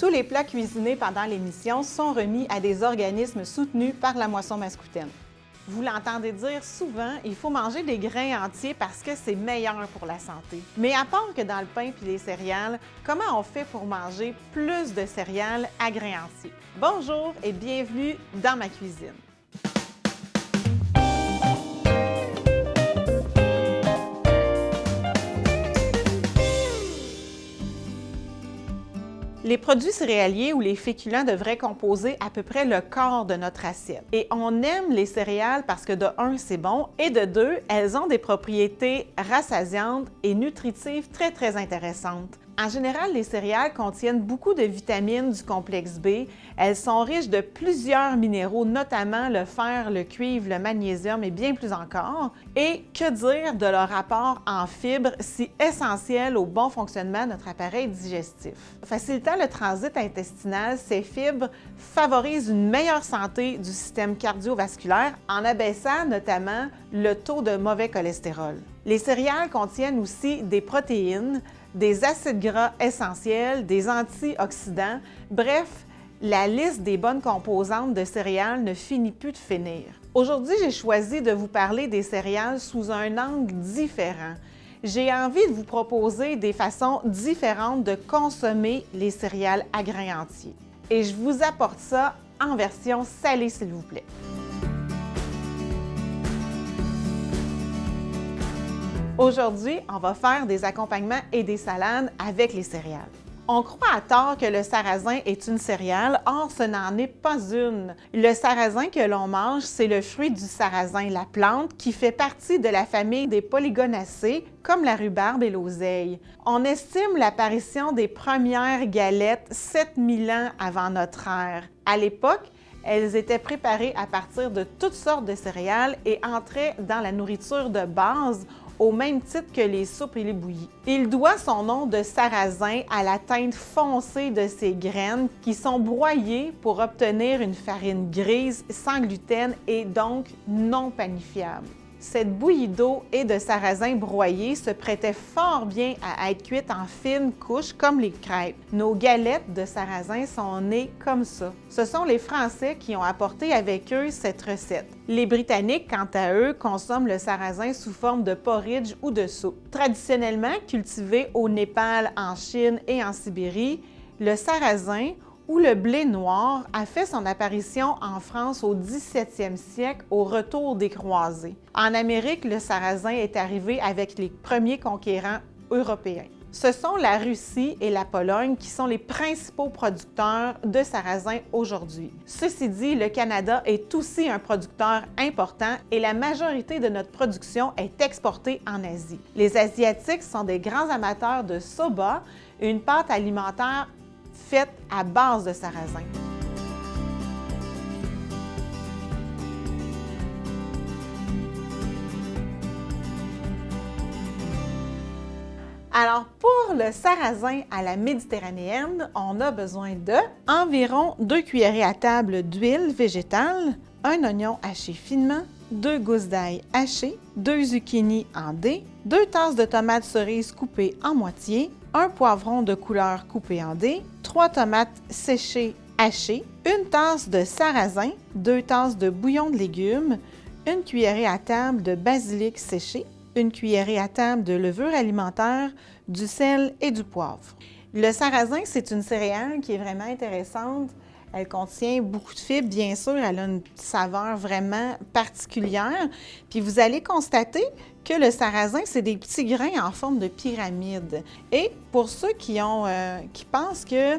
Tous les plats cuisinés pendant l'émission sont remis à des organismes soutenus par la Moisson Mascoutaine. Vous l'entendez dire souvent, il faut manger des grains entiers parce que c'est meilleur pour la santé. Mais à part que dans le pain puis les céréales, comment on fait pour manger plus de céréales à grains entiers? Bonjour et bienvenue dans ma cuisine. Les produits céréaliers ou les féculents devraient composer à peu près le quart de notre assiette. Et on aime les céréales parce que de un, c'est bon, et de deux, elles ont des propriétés rassasiantes et nutritives très intéressantes. En général, les céréales contiennent beaucoup de vitamines du complexe B. Elles sont riches de plusieurs minéraux, notamment le fer, le cuivre, le magnésium et bien plus encore. Et que dire de leur apport en fibres si essentiel au bon fonctionnement de notre appareil digestif? Facilitant le transit intestinal, ces fibres favorisent une meilleure santé du système cardiovasculaire en abaissant notamment le taux de mauvais cholestérol. Les céréales contiennent aussi des protéines, des acides gras essentiels, des antioxydants, bref, la liste des bonnes composantes de céréales ne finit plus de finir. Aujourd'hui, j'ai choisi de vous parler des céréales sous un angle différent. J'ai envie de vous proposer des façons différentes de consommer les céréales à grains entiers. Et je vous apporte ça en version salée, s'il vous plaît. Aujourd'hui, on va faire des accompagnements et des salades avec les céréales. On croit à tort que le sarrasin est une céréale, or ce n'en est pas une. Le sarrasin que l'on mange, c'est le fruit du sarrasin, la plante, qui fait partie de la famille des polygonacées, comme la rhubarbe et l'oseille. On estime l'apparition des premières galettes 7000 ans avant notre ère. À l'époque, elles étaient préparées à partir de toutes sortes de céréales et entraient dans la nourriture de base, au même titre que les soupes et les bouillies. Il doit son nom de sarrasin à la teinte foncée de ses graines qui sont broyées pour obtenir une farine grise, sans gluten et donc non panifiable. Cette bouillie d'eau et de sarrasin broyé se prêtait fort bien à être cuite en fines couches comme les crêpes. Nos galettes de sarrasin sont nées comme ça. Ce sont les Français qui ont apporté avec eux cette recette. Les Britanniques, quant à eux, consomment le sarrasin sous forme de porridge ou de soupe. Traditionnellement cultivé au Népal, en Chine et en Sibérie, le sarrasin ou le blé noir a fait son apparition en France au 17e siècle au retour des croisés. En Amérique, le sarrasin est arrivé avec les premiers conquérants européens. Ce sont la Russie et la Pologne qui sont les principaux producteurs de sarrasin aujourd'hui. Ceci dit, le Canada est aussi un producteur important et la majorité de notre production est exportée en Asie. Les Asiatiques sont des grands amateurs de soba, une pâte alimentaire faite à base de sarrasin. Alors, pour le sarrasin à la méditerranéenne, on a besoin de environ 2 cuillerées à table d'huile végétale, un oignon haché finement, 2 gousses d'ail hachées, 2 zucchini en dés, 2 tasses de tomates cerises coupées en moitié, un poivron de couleur coupé en dés, 3 tomates séchées hachées, une tasse de sarrasin, 2 tasses de bouillon de légumes, une cuillerée à table de basilic séché, une cuillerée à table de levure alimentaire, du sel et du poivre. Le sarrasin, c'est une céréale qui est vraiment intéressante. Elle contient beaucoup de fibres, bien sûr, elle a une saveur vraiment particulière. Puis vous allez constater que le sarrasin, c'est des petits grains en forme de pyramide. Et pour ceux qui pensent que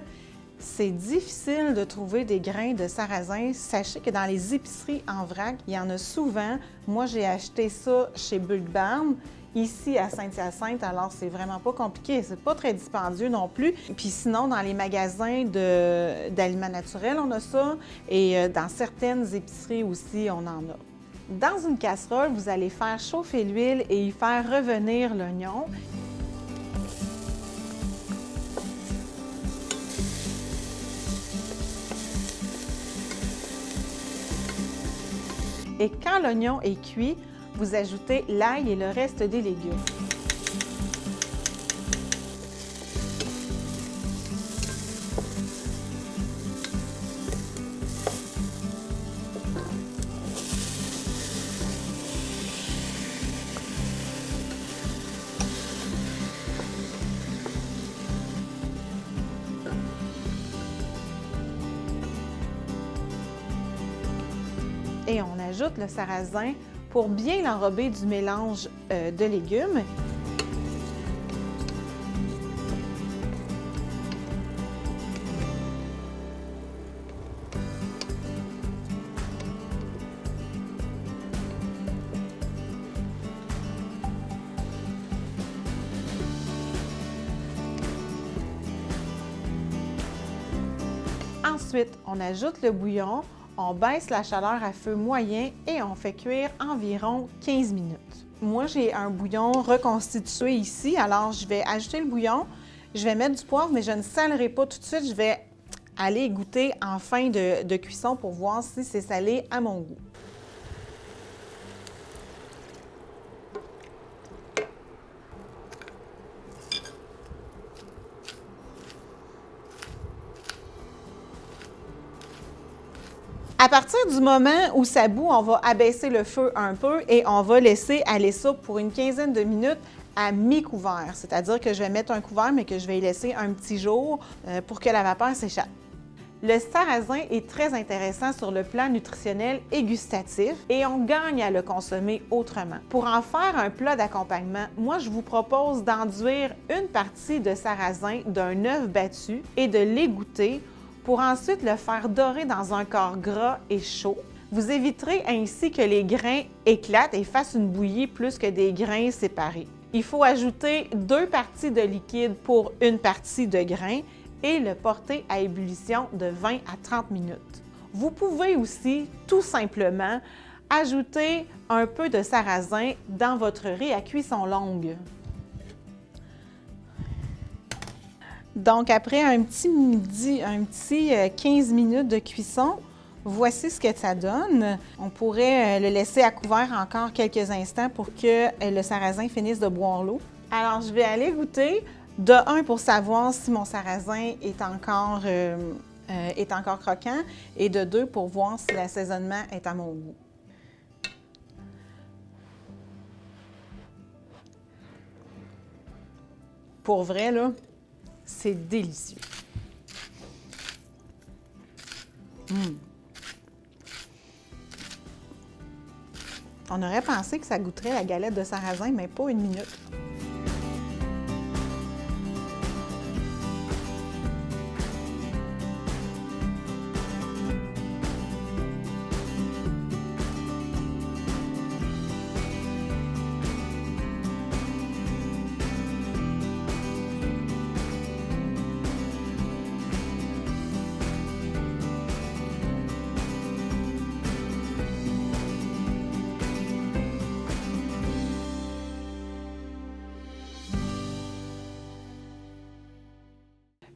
c'est difficile de trouver des grains de sarrasin, sachez que dans les épiceries en vrac, il y en a souvent. Moi, j'ai acheté ça chez Bulk Barn, ici à Saint-Hyacinthe, alors c'est vraiment pas compliqué, c'est pas très dispendieux non plus. Puis sinon, dans les magasins d'aliments naturels, on a ça, et dans certaines épiceries aussi, on en a. Dans une casserole, vous allez faire chauffer l'huile et y faire revenir l'oignon. Et quand l'oignon est cuit, vous ajoutez l'ail et le reste des légumes. et on ajoute le sarrasin pour bien l'enrober du mélange de légumes. Ensuite, on ajoute le bouillon, on baisse la chaleur à feu moyen et on fait cuire environ 15 minutes. Moi, j'ai un bouillon reconstitué ici, alors je vais ajouter le bouillon, je vais mettre du poivre, mais je ne salerai pas tout de suite, je vais aller goûter en fin de cuisson pour voir si c'est salé à mon goût. À partir du moment où ça bout, on va abaisser le feu un peu et on va laisser aller ça pour une quinzaine de minutes à mi-couvert. C'est-à-dire que je vais mettre un couvert, mais que je vais y laisser un petit jour pour que la vapeur s'échappe. Le sarrasin est très intéressant sur le plan nutritionnel et gustatif et on gagne à le consommer autrement. Pour en faire un plat d'accompagnement, moi je vous propose d'enduire une partie de sarrasin d'un œuf battu et de l'égoutter pour ensuite le faire dorer dans un corps gras et chaud. Vous éviterez ainsi que les grains éclatent et fassent une bouillie plus que des grains séparés. Il faut ajouter 2 parties de liquide pour une partie de grains et le porter à ébullition de 20 à 30 minutes. Vous pouvez aussi tout simplement ajouter un peu de sarrasin dans votre riz à cuisson longue. Donc, après un petit 15 minutes de cuisson, voici ce que ça donne. On pourrait le laisser à couvert encore quelques instants pour que le sarrasin finisse de boire l'eau. Alors, je vais aller goûter, de 1 pour savoir si mon sarrasin est encore croquant et de 2 pour voir si l'assaisonnement est à mon goût. Pour vrai, là, c'est délicieux. On aurait pensé que ça goûterait la galette de sarrasin, mais pas une minute.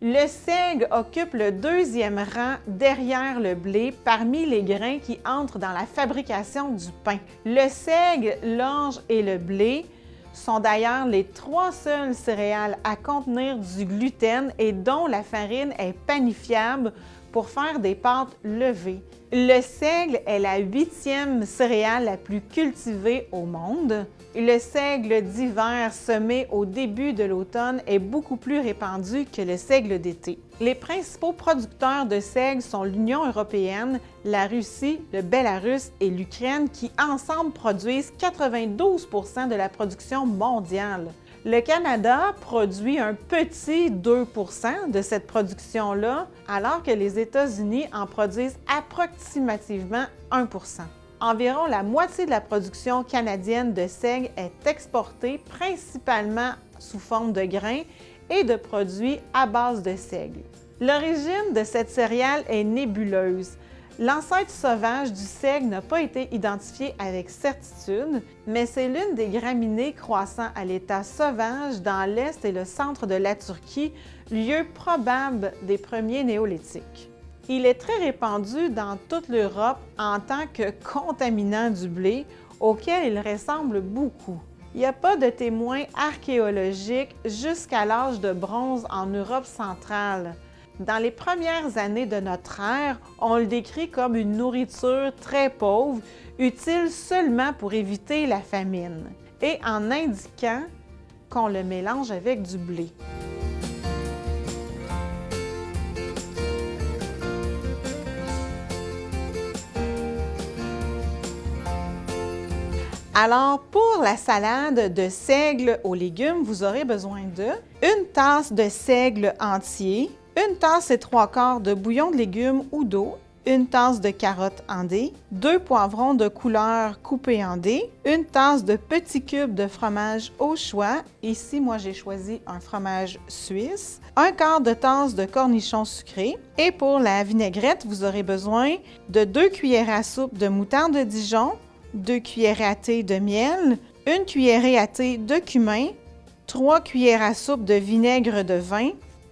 Le seigle occupe le 2e rang derrière le blé parmi les grains qui entrent dans la fabrication du pain. Le seigle, l'orge et le blé sont d'ailleurs les 3 seules céréales à contenir du gluten et dont la farine est panifiable pour faire des pâtes levées. Le seigle est la 8e céréale la plus cultivée au monde. Le seigle d'hiver semé au début de l'automne est beaucoup plus répandu que le seigle d'été. Les principaux producteurs de seigle sont l'Union européenne, la Russie, le Bélarus et l'Ukraine qui ensemble produisent 92 % de la production mondiale. Le Canada produit un petit 2 % de cette production-là, alors que les États-Unis en produisent approximativement 1 %. Environ la moitié de la production canadienne de seigle est exportée principalement sous forme de grains et de produits à base de seigle. L'origine de cette céréale est nébuleuse. L'ancêtre sauvage du seigle n'a pas été identifié avec certitude, mais c'est l'une des graminées croissant à l'état sauvage dans l'est et le centre de la Turquie, lieu probable des premiers néolithiques. Il est très répandu dans toute l'Europe en tant que contaminant du blé, auquel il ressemble beaucoup. Il n'y a pas de témoins archéologiques jusqu'à l'âge de bronze en Europe centrale. Dans les premières années de notre ère, on le décrit comme une nourriture très pauvre, utile seulement pour éviter la famine, et en indiquant qu'on le mélange avec du blé. Alors, pour la salade de seigle aux légumes, vous aurez besoin de une tasse de seigle entier, une tasse et 3/4 de bouillon de légumes ou d'eau, une tasse de carottes en dés, 2 poivrons de couleur coupés en dés, une tasse de petits cubes de fromage au choix. Ici, moi, j'ai choisi un fromage suisse, 1/4 de tasse de cornichons sucrés. Et pour la vinaigrette, vous aurez besoin de 2 cuillères à soupe de moutarde de Dijon, 2 cuillères à thé de miel, 1 cuillerée à thé de cumin, 3 cuillères à soupe de vinaigre de vin,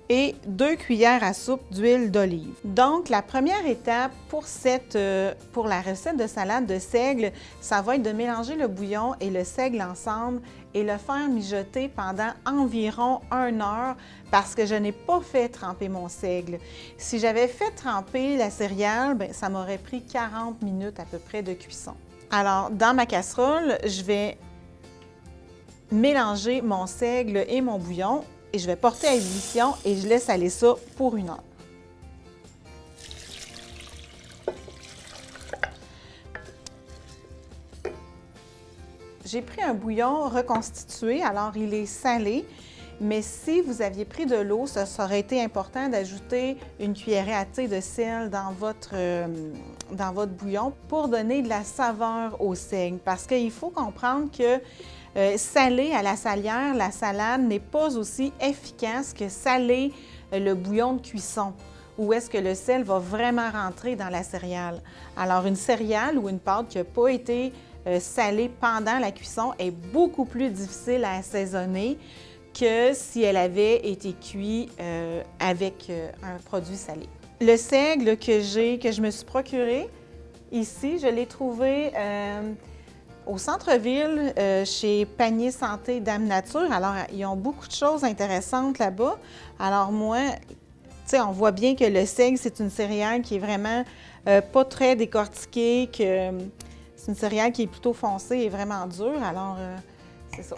et 2 cuillères à soupe d'huile d'olive. Donc, la première étape pour la recette de salade de seigle, ça va être de mélanger le bouillon et le seigle ensemble et le faire mijoter pendant environ 1 heure parce que je n'ai pas fait tremper mon seigle. Si j'avais fait tremper la céréale, bien, ça m'aurait pris 40 minutes à peu près de cuisson. Alors, dans ma casserole, je vais mélanger mon seigle et mon bouillon et je vais porter à ébullition et je laisse aller ça pour 1 heure. J'ai pris un bouillon reconstitué, alors il est salé, mais si vous aviez pris de l'eau, ça aurait été important d'ajouter une cuillerée à thé de sel dans votre bouillon pour donner de la saveur au seigle. Parce qu'il faut comprendre que salé à la salière, la salade n'est pas aussi efficace que salé le bouillon de cuisson, où est-ce que le sel va vraiment rentrer dans la céréale. Alors, une céréale ou une pâte qui n'a pas été salée pendant la cuisson est beaucoup plus difficile à assaisonner que si elle avait été cuite avec un produit salé. Le seigle que je me suis procuré ici, je l'ai trouvé au centre-ville, chez Panier Santé Dame Nature. Alors, ils ont beaucoup de choses intéressantes là-bas. Alors moi, tu sais, on voit bien que le seigle, c'est une céréale qui est vraiment pas très décortiquée, que c'est une céréale qui est plutôt foncée et vraiment dure. Alors, c'est ça.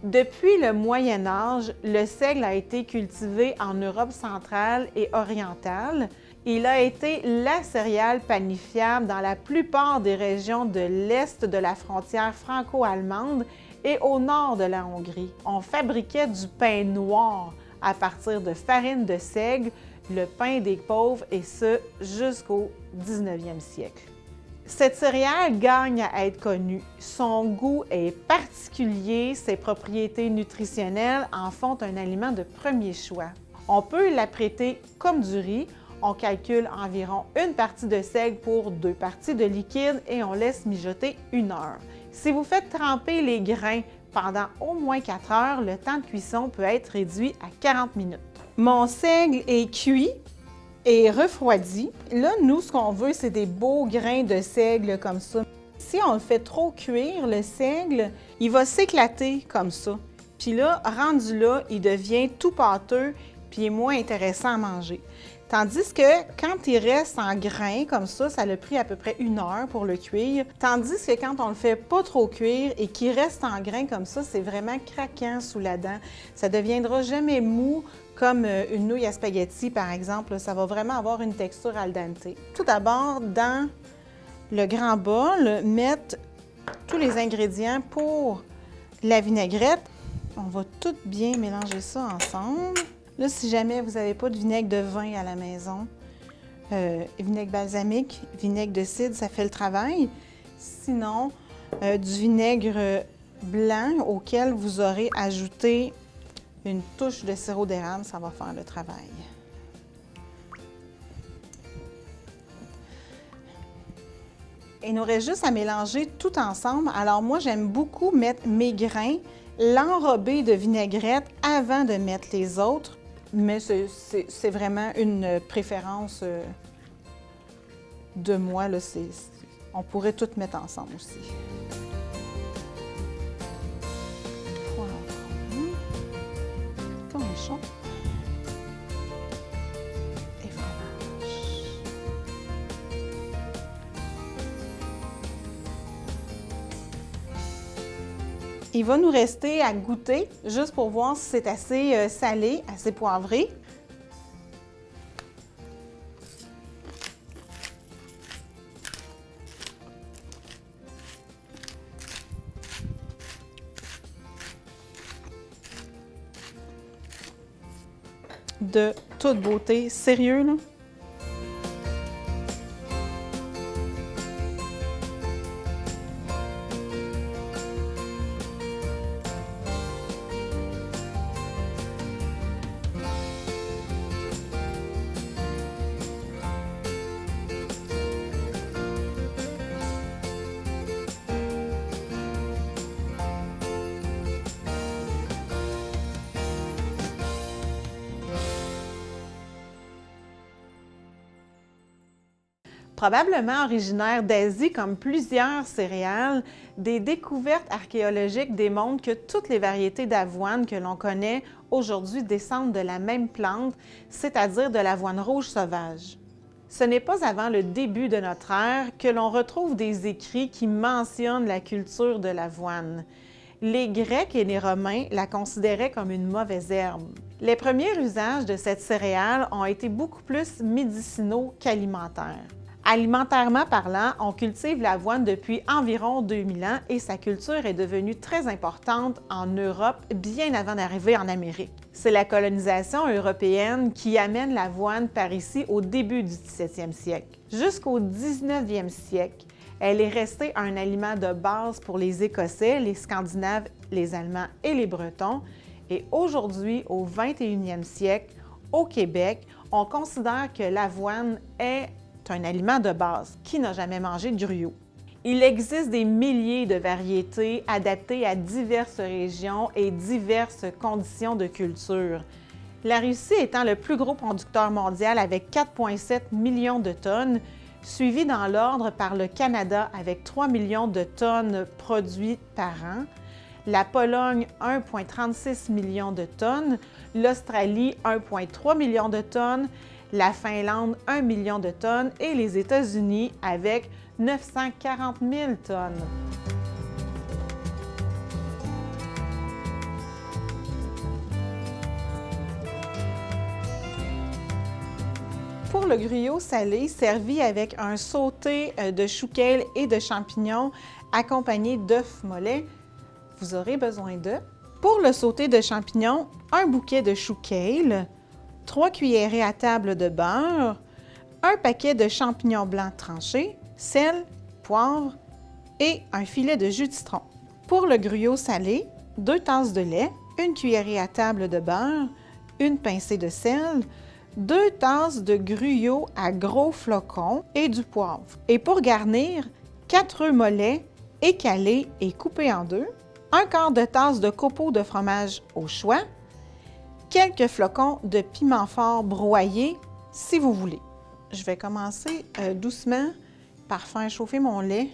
Depuis le Moyen Âge, le seigle a été cultivé en Europe centrale et orientale. Il a été la céréale panifiable dans la plupart des régions de l'est de la frontière franco-allemande et au nord de la Hongrie. On fabriquait du pain noir à partir de farine de seigle, le pain des pauvres, et ce jusqu'au 19e siècle. Cette céréale gagne à être connue. Son goût est particulier, ses propriétés nutritionnelles en font un aliment de premier choix. On peut l'apprêter comme du riz. On calcule environ 1 partie de seigle pour 2 parties de liquide et on laisse mijoter 1 heure. Si vous faites tremper les grains pendant au moins 4 heures, le temps de cuisson peut être réduit à 40 minutes. Mon seigle est cuit et refroidi. Là, nous, ce qu'on veut, c'est des beaux grains de seigle comme ça. Si on le fait trop cuire, le seigle, il va s'éclater comme ça. Puis là, rendu là, il devient tout pâteux puis il est moins intéressant à manger. Tandis que quand il reste en grains comme ça a pris à peu près 1 heure pour le cuire. Tandis que quand on le fait pas trop cuire et qu'il reste en grains comme ça, c'est vraiment craquant sous la dent. Ça ne deviendra jamais mou comme une nouille à spaghetti, par exemple. Ça va vraiment avoir une texture al dente. Tout d'abord, dans le grand bol, mettre tous les ingrédients pour la vinaigrette. On va tout bien mélanger ça ensemble. Là, si jamais vous n'avez pas de vinaigre de vin à la maison, vinaigre balsamique, vinaigre de cidre, ça fait le travail. Sinon, du vinaigre blanc auquel vous aurez ajouté une touche de sirop d'érable, ça va faire le travail. Il nous reste juste à mélanger tout ensemble. Alors moi, j'aime beaucoup mettre mes grains, l'enrober de vinaigrette avant de mettre les autres. Mais c'est vraiment une préférence de moi. Là, on pourrait tout mettre ensemble aussi. Poivron, cornichon et fromage. Il va nous rester à goûter, juste pour voir si c'est assez salé, assez poivré. de toute beauté. Sérieux, là? Probablement originaire d'Asie comme plusieurs céréales, des découvertes archéologiques démontrent que toutes les variétés d'avoine que l'on connaît aujourd'hui descendent de la même plante, c'est-à-dire de l'avoine rouge sauvage. Ce n'est pas avant le début de notre ère que l'on retrouve des écrits qui mentionnent la culture de l'avoine. Les Grecs et les Romains la considéraient comme une mauvaise herbe. Les premiers usages de cette céréale ont été beaucoup plus médicinaux qu'alimentaires. Alimentairement parlant, on cultive l'avoine depuis environ 2000 ans et sa culture est devenue très importante en Europe bien avant d'arriver en Amérique. C'est la colonisation européenne qui amène l'avoine par ici au début du 17e siècle. Jusqu'au 19e siècle, elle est restée un aliment de base pour les Écossais, les Scandinaves, les Allemands et les Bretons. Et aujourd'hui, au 21e siècle, au Québec, on considère que l'avoine est un aliment de base. Qui n'a jamais mangé de gruau? Il existe des milliers de variétés adaptées à diverses régions et diverses conditions de culture. La Russie étant le plus gros producteur mondial avec 4,7 millions de tonnes, suivi dans l'ordre par le Canada avec 3 millions de tonnes produites par an, la Pologne 1,36 millions de tonnes, l'Australie 1,3 millions de tonnes, la Finlande 1 million de tonnes et les États-Unis avec 940 000 tonnes. Pour le gruyot salé, servi avec un sauté de chou kale et de champignons accompagné d'œufs mollets, vous aurez besoin de... Pour le sauté de champignons, un bouquet de chou kale, 3 cuillerées à table de beurre, un paquet de champignons blancs tranchés, sel, poivre et un filet de jus de citron. Pour le gruyot salé, 2 tasses de lait, 1 cuillerée à table de beurre, une pincée de sel, 2 tasses de gruyot à gros flocons et du poivre. Et pour garnir, 4 œufs mollets écalés et coupés en deux, 1/4 de tasse de copeaux de fromage au choix, quelques flocons de piment fort broyés si vous voulez. Je vais commencer doucement par faire chauffer mon lait.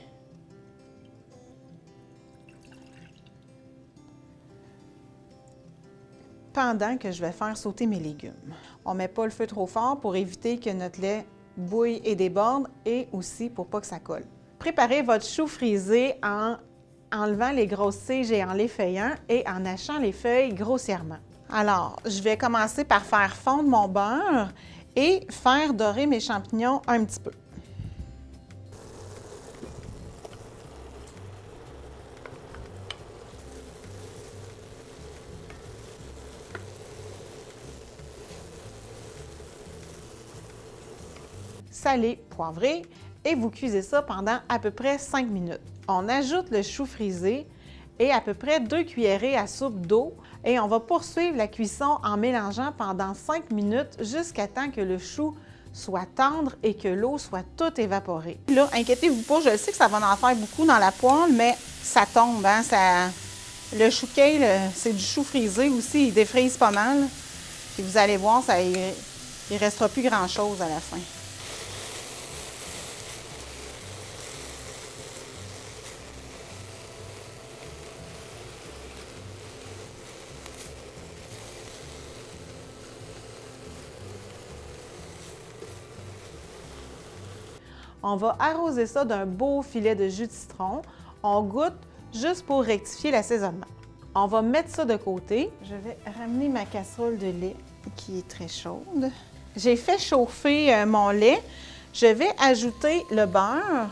Pendant que je vais faire sauter mes légumes. On ne met pas le feu trop fort pour éviter que notre lait bouille et déborde et aussi pour pas que ça colle. Préparez votre chou frisé en enlevant les grosses tiges et en les feuillant et en hachant les feuilles grossièrement. Alors, je vais commencer par faire fondre mon beurre et faire dorer mes champignons un petit peu. Salé, poivré et vous cuisez ça pendant à peu près 5 minutes. On ajoute le chou frisé et à peu près 2 cuillerées à soupe d'eau et on va poursuivre la cuisson en mélangeant pendant 5 minutes jusqu'à temps que le chou soit tendre et que l'eau soit toute évaporée. Là, inquiétez-vous pas, je sais que ça va en faire beaucoup dans la poêle, mais ça tombe, hein, le chou kale, c'est du chou frisé aussi, il défrise pas mal. Puis vous allez voir, il restera plus grand-chose à la fin. On va arroser ça d'un beau filet de jus de citron. On goûte juste pour rectifier l'assaisonnement. On va mettre ça de côté. Je vais ramener ma casserole de lait qui est très chaude. J'ai fait chauffer mon lait. Je vais ajouter le beurre.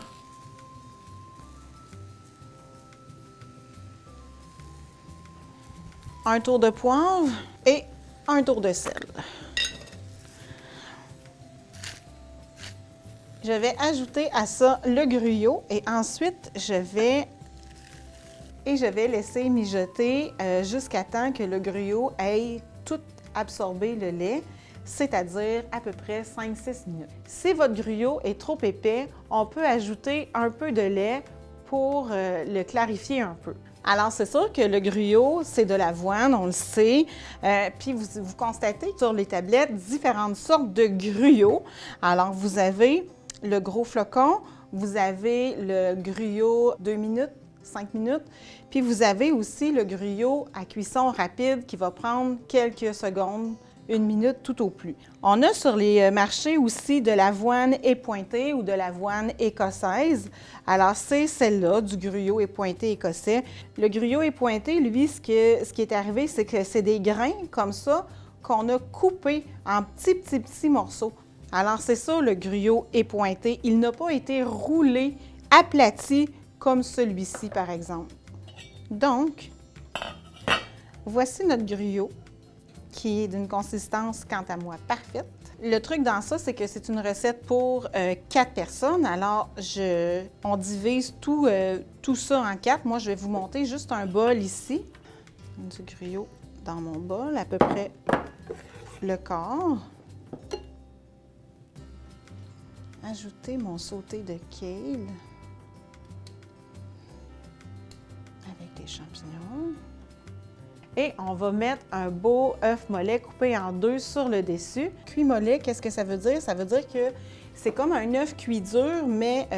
Un tour de poivre et un tour de sel. Je vais ajouter à ça le gruyot et ensuite je vais laisser mijoter jusqu'à temps que le gruyot ait tout absorbé le lait, c'est-à-dire à peu près 5-6 minutes. Si votre gruyot est trop épais, on peut ajouter un peu de lait pour le clarifier un peu. Alors, c'est sûr que le gruyot, c'est de l'avoine, on le sait. Puis, vous constatez sur les tablettes différentes sortes de gruyot. Alors, vous avez le gros flocon, vous avez le gruyot 2 minutes, 5 minutes, puis vous avez aussi le gruyot à cuisson rapide qui va prendre quelques secondes, 1 minute tout au plus. On a sur les marchés aussi de l'avoine épointée ou de l'avoine écossaise. Alors, c'est celle-là, du gruyot épointé écossais. Le gruyot épointé, lui, ce qui est arrivé, c'est que c'est des grains comme ça qu'on a coupés en petits morceaux. Alors, c'est ça le gruyot épointé. Il n'a pas été roulé, aplati, comme celui-ci, par exemple. Donc, voici notre gruyot, qui est d'une consistance, quant à moi, parfaite. Le truc dans ça, c'est que c'est une recette pour 4 personnes. Alors, on divise tout ça en 4. Moi, je vais vous monter juste un bol ici. Du gruyot dans mon bol, à peu près le quart. Ajouter mon sauté de kale avec des champignons. Et on va mettre un beau œuf mollet coupé en 2 sur le dessus. Cuit mollet, qu'est-ce que ça veut dire? Ça veut dire que c'est comme un œuf cuit dur, mais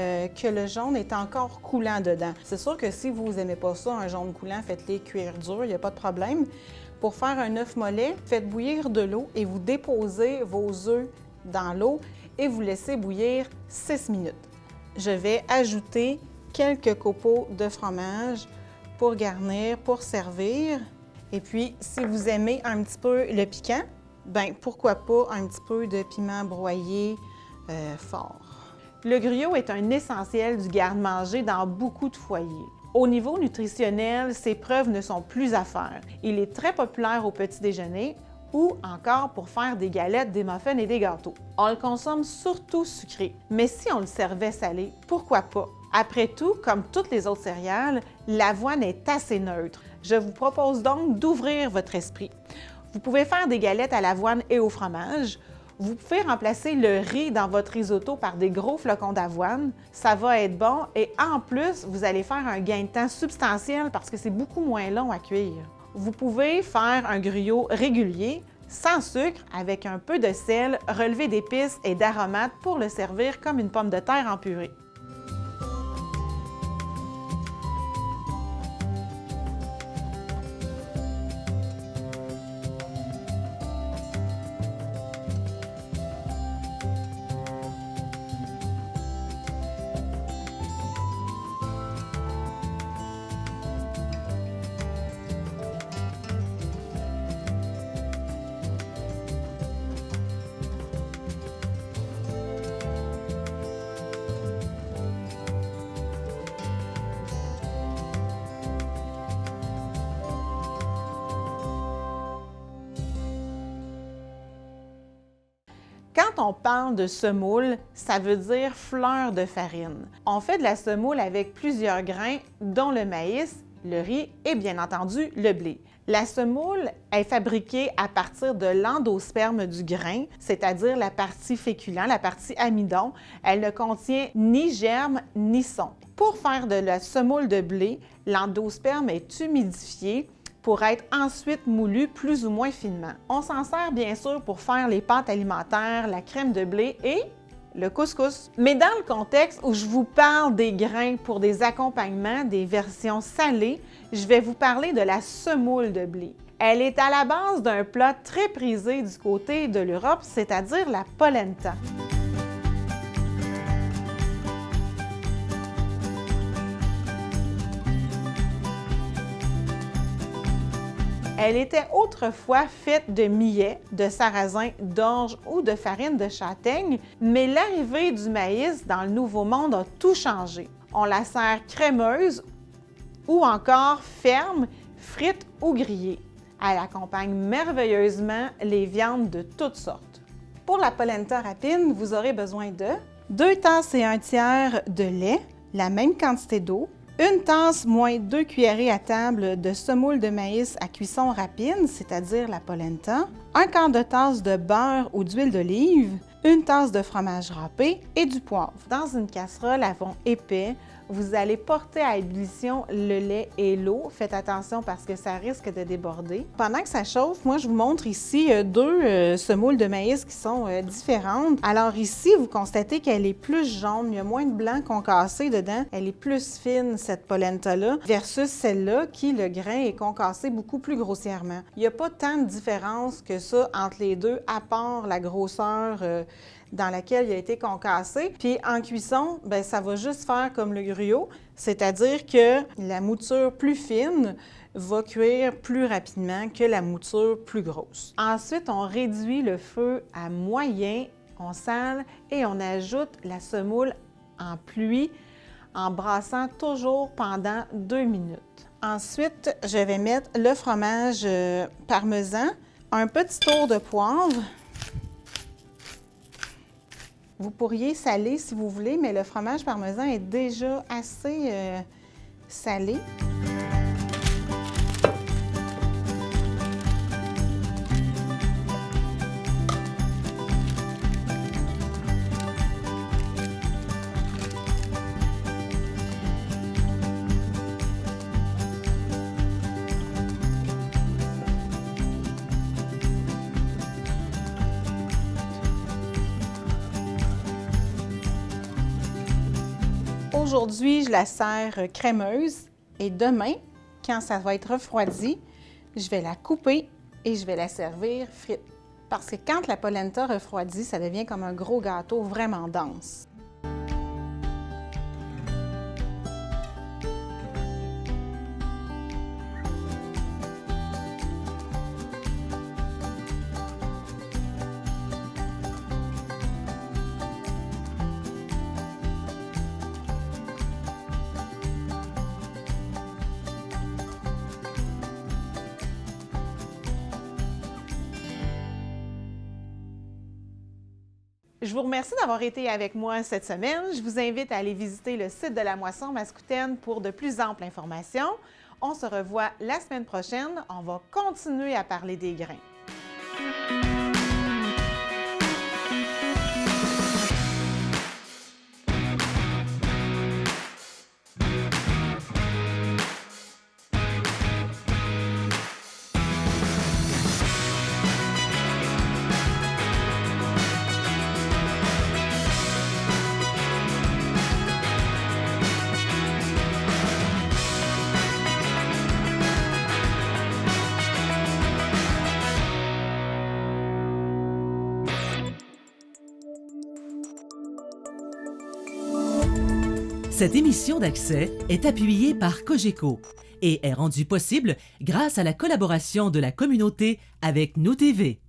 que le jaune est encore coulant dedans. C'est sûr que si vous n'aimez pas ça, un jaune coulant, faites-les cuire dur, il n'y a pas de problème. Pour faire un œuf mollet, faites bouillir de l'eau et vous déposez vos œufs dans l'eau et vous laissez bouillir 6 minutes. Je vais ajouter quelques copeaux de fromage pour garnir, pour servir. Et puis, si vous aimez un petit peu le piquant, bien, pourquoi pas un petit peu de piment broyé fort. Le gruyot est un essentiel du garde-manger dans beaucoup de foyers. Au niveau nutritionnel, ses preuves ne sont plus à faire. Il est très populaire au petit déjeuner ou encore pour faire des galettes, des muffins et des gâteaux. On le consomme surtout sucré, mais si on le servait salé, pourquoi pas? Après tout, comme toutes les autres céréales, l'avoine est assez neutre. Je vous propose donc d'ouvrir votre esprit. Vous pouvez faire des galettes à l'avoine et au fromage. Vous pouvez remplacer le riz dans votre risotto par des gros flocons d'avoine. Ça va être bon et en plus, vous allez faire un gain de temps substantiel parce que c'est beaucoup moins long à cuire. Vous pouvez faire un gruyot régulier, sans sucre, avec un peu de sel, relevé d'épices et d'aromates pour le servir comme une pomme de terre en purée. Quand on parle de semoule, ça veut dire fleur de farine. On fait de la semoule avec plusieurs grains, dont le maïs, le riz et bien entendu le blé. La semoule est fabriquée à partir de l'endosperme du grain, c'est-à-dire la partie féculent, la partie amidon. Elle ne contient ni germe ni son. Pour faire de la semoule de blé, l'endosperme est humidifié pour être ensuite moulu plus ou moins finement. On s'en sert bien sûr pour faire les pâtes alimentaires, la crème de blé et le couscous. Mais dans le contexte où je vous parle des grains pour des accompagnements, des versions salées, je vais vous parler de la semoule de blé. Elle est à la base d'un plat très prisé du côté de l'Europe, c'est-à-dire la polenta. Elle était autrefois faite de millet, de sarrasin, d'orge ou de farine de châtaigne, mais l'arrivée du maïs dans le Nouveau Monde a tout changé. On la sert crémeuse ou encore ferme, frite ou grillée. Elle accompagne merveilleusement les viandes de toutes sortes. Pour la polenta rapide, vous aurez besoin de 2 tasses et 1/3 de lait, la même quantité d'eau, 1 tasse moins 2 cuillerées à table de semoule de maïs à cuisson rapide, c'est-à-dire la polenta, 1/4 de tasse de beurre ou d'huile d'olive, 1 tasse de fromage râpé et du poivre. Dans une casserole à fond épais, vous allez porter à ébullition le lait et l'eau. Faites attention parce que ça risque de déborder. Pendant que ça chauffe, moi je vous montre ici 2 semoules de maïs qui sont différentes. Alors ici, vous constatez qu'elle est plus jaune, il y a moins de blanc concassé dedans. Elle est plus fine, cette polenta-là, versus celle-là qui, le grain est concassé beaucoup plus grossièrement. Il n'y a pas tant de différence que ça entre les deux, à part la grosseur dans laquelle il a été concassé. Puis en cuisson, bien, ça va juste faire comme le gruau, c'est-à-dire que la mouture plus fine va cuire plus rapidement que la mouture plus grosse. Ensuite, on réduit le feu à moyen, on sale et on ajoute la semoule en pluie en brassant toujours pendant 2 minutes. Ensuite, je vais mettre le fromage parmesan, un petit tour de poivre. Vous pourriez saler si vous voulez, mais le fromage parmesan est déjà assez salé. Aujourd'hui, je la sers crémeuse et demain, quand ça va être refroidi, je vais la couper et je vais la servir frite. Parce que quand la polenta refroidit, ça devient comme un gros gâteau vraiment dense. Je vous remercie d'avoir été avec moi cette semaine. Je vous invite à aller visiter le site de la Moisson Mascoutaine pour de plus amples informations. On se revoit la semaine prochaine. On va continuer à parler des grains. Cette émission d'Accès est appuyée par Cogeco et est rendue possible grâce à la collaboration de la communauté avec Nous TV.